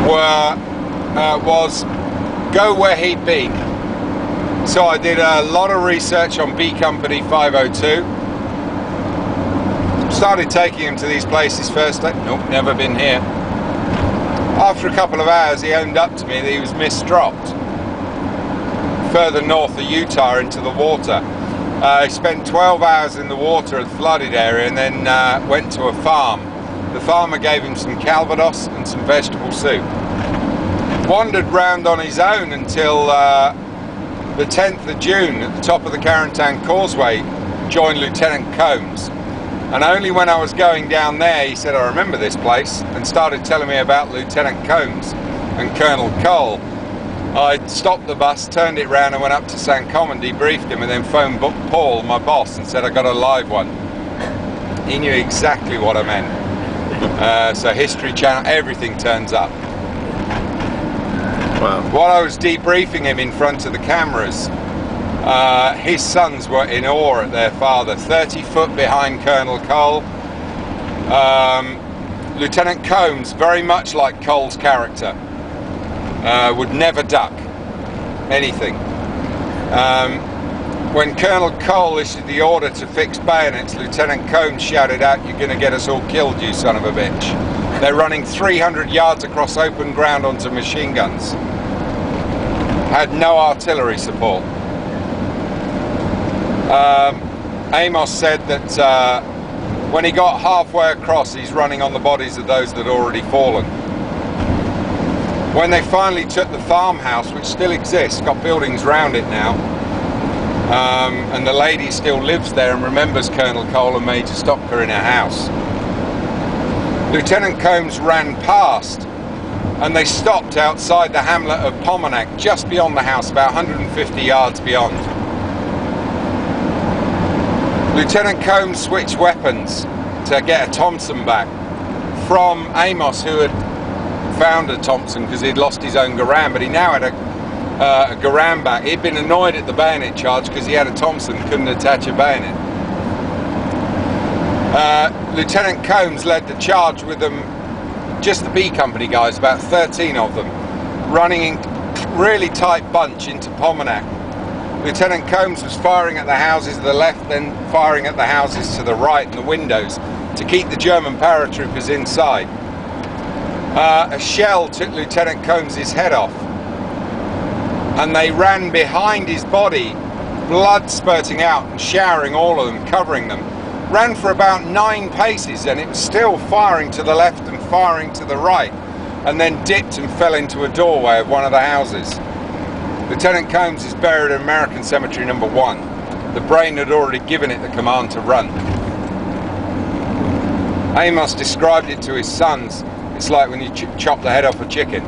was go where he'd be. So I did a lot of research on B Company 502. Started taking him to these places first. Nope, never been here. After a couple of hours, he owned up to me that he was misdropped further north of Utah into the water. He spent 12 hours in the water, a flooded area, and then went to a farm. The farmer gave him some Calvados and some vegetable soup. Wandered round on his own until the 10th of June at the top of the Carentan Causeway, joined Lieutenant Combs. And only when I was going down there, he said, I remember this place, and started telling me about Lieutenant Combs and Colonel Cole. I stopped the bus, turned it round and went up to St. Common, debriefed him, and then phoned Paul, my boss, and said I got a live one. He knew exactly what I meant. So History Channel, everything turns up. Wow. While I was debriefing him in front of the cameras, his sons were in awe at their father. 30 foot behind Colonel Cole. Lieutenant Combs, very much like Cole's character, would never duck anything. When Colonel Cole issued the order to fix bayonets, Lieutenant Combs shouted out, "You're going to get us all killed, you son of a bitch." They're running 300 yards across open ground onto machine guns. Had no artillery support. Amos said that when he got halfway across, he's running on the bodies of those that had already fallen. When they finally took the farmhouse, which still exists, got buildings round it now, and the lady still lives there and remembers Colonel Cole and Major Stopka in her house. Lieutenant Combs ran past, and they stopped outside the hamlet of Pomenac, just beyond the house, about 150 yards beyond. Lieutenant Combs switched weapons to get a Thompson back from Amos, who had found a Thompson because he'd lost his own Garand, but he now had a Garand back. He'd been annoyed at the bayonet charge because he had a Thompson, couldn't attach a bayonet. Lieutenant Combs led the charge with them, just the B Company guys, about 13 of them, running in really tight bunch into Pomenac. Lieutenant Combs was firing at the houses to the left, then firing at the houses to the right and the windows to keep the German paratroopers inside. A shell took Lieutenant Combs' head off, and they ran behind his body, blood spurting out and showering all of them, covering them. Ran for about 9 paces, and it was still firing to the left and firing to the right, and then dipped and fell into a doorway of one of the houses. Lieutenant Combs is buried in American Cemetery No. 1. The brain had already given it the command to run. Amos described it to his sons. It's like when you chop the head off a chicken.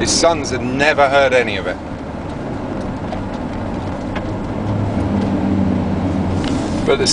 His sons had never heard any of it. But the